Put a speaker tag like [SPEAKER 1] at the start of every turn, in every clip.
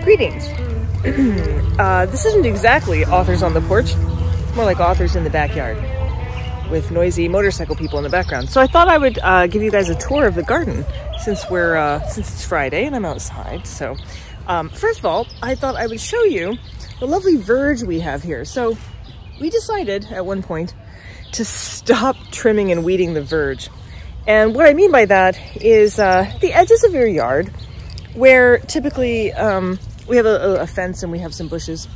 [SPEAKER 1] Greetings. This isn't exactly authors on the porch. It's more like authors in the backyard with noisy motorcycle people in the background. So I thought I would give you guys a tour of the garden since it's Friday and I'm outside. So first of all, I thought I would show you the lovely verge we have here. So we decided at one point to stop trimming and weeding the verge. And what I mean by that is the edges of your yard, where typically we have a fence and we have some bushes.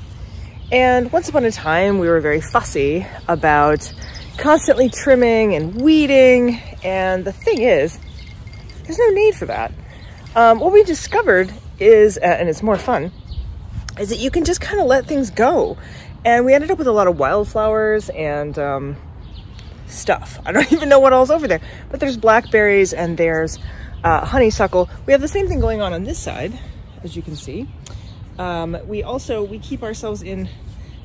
[SPEAKER 1] And once upon a time, we were very fussy about constantly trimming and weeding. And the thing is, there's no need for that. What we discovered is, and it's more fun, is that you can just kind of let things go. And we ended up with a lot of wildflowers and stuff. I don't even know what all's over there, but there's blackberries and there's honeysuckle. We have the same thing going on this side, as you can see. We keep ourselves in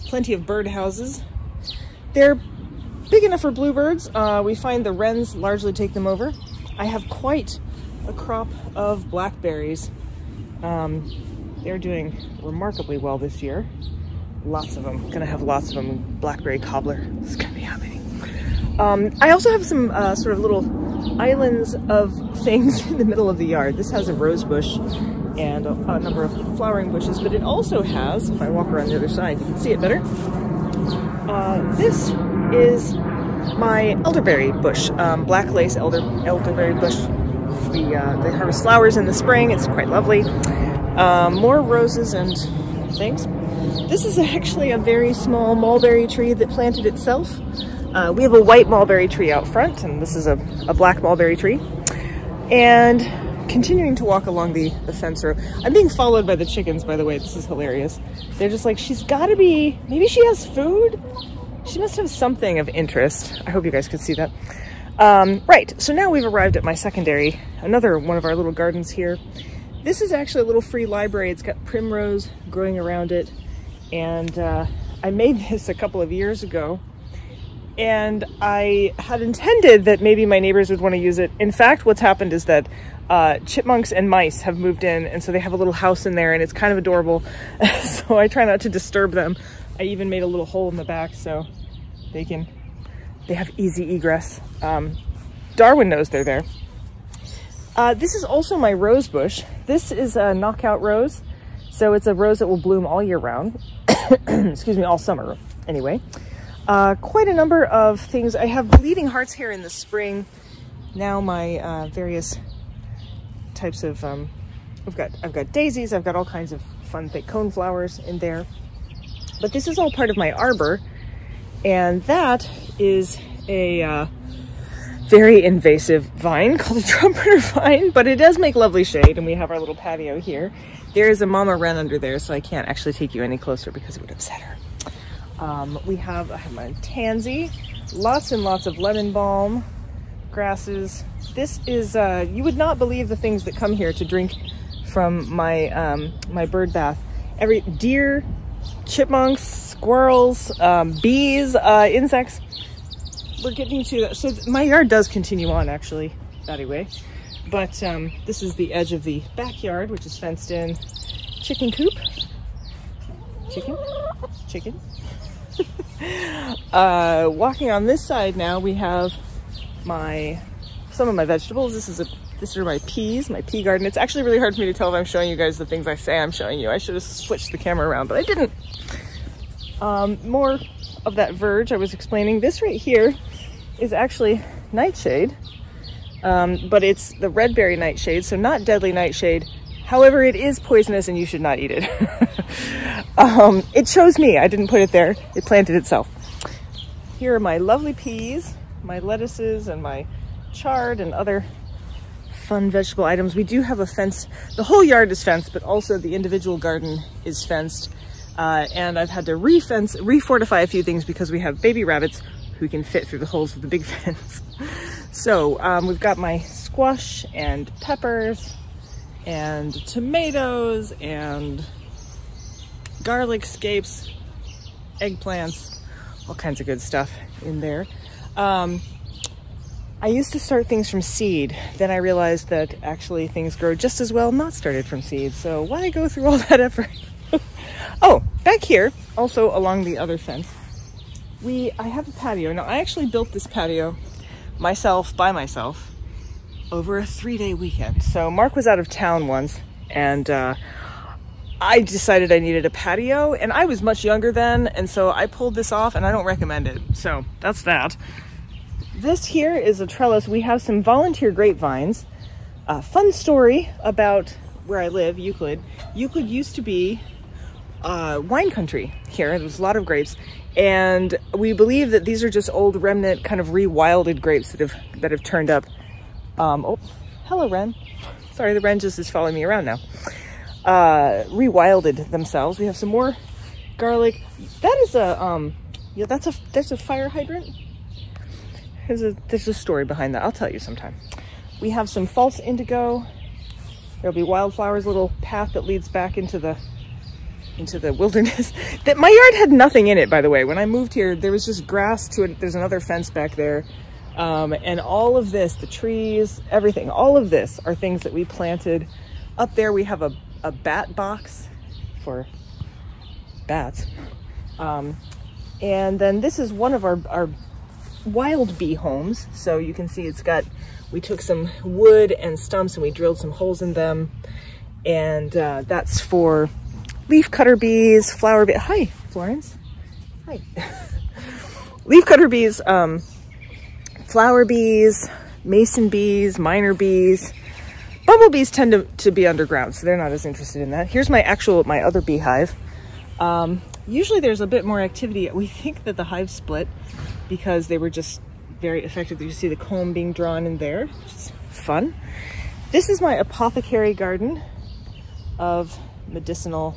[SPEAKER 1] plenty of bird houses. They're big enough for bluebirds. We find the wrens largely take them over. I have quite a crop of blackberries. They're doing remarkably well this year. Lots of them. Gonna have lots of them. Blackberry cobbler. It's gonna be happening. I also have some sort of little islands of things in the middle of the yard. This has a rose bush and a number of flowering bushes, but it also has, if I walk around the other side, you can see it better. This is my elderberry bush, black lace elderberry bush. They harvest flowers in the spring. It's quite lovely. More roses and things. This is actually a very small mulberry tree that planted itself. We have a white mulberry tree out front, and this is a black mulberry tree. And continuing to walk along the fence row. I'm being followed by the chickens, by the way. This is hilarious. They're just like, she's got to be, maybe she has food? She must have something of interest. I hope you guys could see that. Right, so now we've arrived at my secondary, another one of our little gardens here. This is actually a little free library. It's got primrose growing around it. And I made this a couple of years ago. And I had intended that maybe my neighbors would want to use it. In fact, what's happened is that chipmunks and mice have moved in, and so they have a little house in there, and it's kind of adorable. So I try not to disturb them. I even made a little hole in the back so they have easy egress. Darwin knows they're there. This is also my rose bush. This is a knockout rose. So it's a rose that will bloom all year round. Excuse me, all summer anyway. Quite a number of things. I have bleeding hearts here in the spring. Now my various types of I've got daisies. I've got all kinds of fun thick cone flowers in there. But this is all part of my arbor, and that is a very invasive vine called a trumpeter vine, but it does make lovely shade, and we have our little patio here. There is a mama wren under there, so I can't actually take you any closer because it would upset her. I have my tansy, lots and lots of lemon balm, grasses. This is, you would not believe the things that come here to drink from my, my bird bath. Deer, chipmunks, squirrels, bees, insects. We're getting to that. So my yard does continue on actually, that way. But this is the edge of the backyard, which is fenced in. Chicken coop. Chicken. Walking on this side now, we have some of my vegetables. These are my peas, my pea garden. It's actually really hard for me to tell if I'm showing you guys the things I say I'm showing you. I should have switched the camera around, but I didn't. More of that verge I was explaining. This right here is actually nightshade, but it's the red berry nightshade, so not deadly nightshade. However, it is poisonous and you should not eat it. It chose me. I didn't put it there. It planted itself. Here are my lovely peas, my lettuces, and my chard and other fun vegetable items. We do have a fence. The whole yard is fenced, but also the individual garden is fenced. And I've had to refortify a few things because we have baby rabbits who can fit through the holes of the big fence. So we've got my squash and peppers and tomatoes and garlic scapes, eggplants, all kinds of good stuff in there. I used to start things from seed. Then I realized that actually things grow just as well not started from seed. So why go through all that effort? Oh, back here, also along the other fence, I have a patio. Now I actually built this patio myself, by myself, over a 3-day weekend. So Mark was out of town once, and I decided I needed a patio, and I was much younger then, and so I pulled this off, and I don't recommend it. So that's that. This here is a trellis. We have some volunteer grapevines. Fun story about where I live, Euclid. Euclid used to be wine country here. There was a lot of grapes, and we believe that these are just old remnant, kind of rewilded grapes that have turned up. Oh, hello, wren. Sorry, the wren just is following me around now. Rewilded themselves. We have some more garlic. That is a yeah, that's a fire hydrant. There's a story behind that. I'll tell you sometime. We have some false indigo. There'll be wildflowers, a little path that leads back into the wilderness. That my yard had nothing in it, by the way. When I moved here, there was just grass to it. There's another fence back there. And all of this, the trees, everything, all of this are things that we planted. Up there we have a bat box for bats. And then this is one of our wild bee homes. So you can see we took some wood and stumps and we drilled some holes in them. And that's for leafcutter bees, flower bees. Hi, Florence. Hi. Leafcutter bees, flower bees, mason bees, minor bees. Bumblebees tend to be underground, so they're not as interested in that. Here's my other beehive. Usually there's a bit more activity. We think that the hive split because they were just very effective. You see the comb being drawn in there, which is fun. This is my apothecary garden of medicinal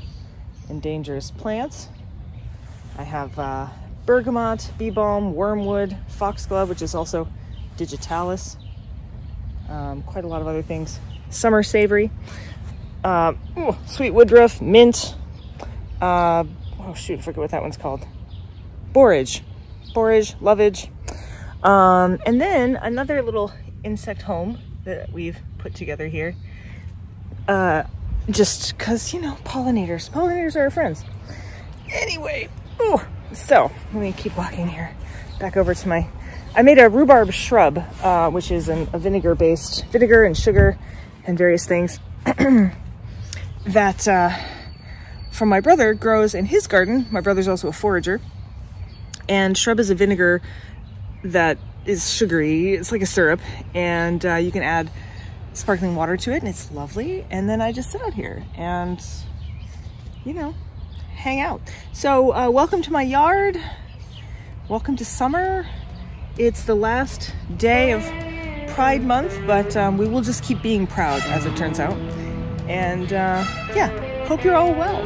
[SPEAKER 1] and dangerous plants. I have bergamot, bee balm, wormwood, foxglove, which is also digitalis. Quite a lot of other things. Summer savory, sweet woodruff, mint. Oh shoot, I forget what that one's called. Borage, lovage. And then another little insect home that we've put together here. Just cause, you know, pollinators are our friends. Anyway, so let me keep walking here. Back over to I made a rhubarb shrub, which is a vinegar and sugar and various things that from my brother grows in his garden. My brother's also a forager, and shrub is a vinegar that is sugary. It's like a syrup, and you can add sparkling water to it, and it's lovely. And then I just sit out here and, you know, hang out. So welcome to my yard. Welcome to summer. It's the last day of Pride Month, but we will just keep being proud, as it turns out. And yeah, hope you're all well.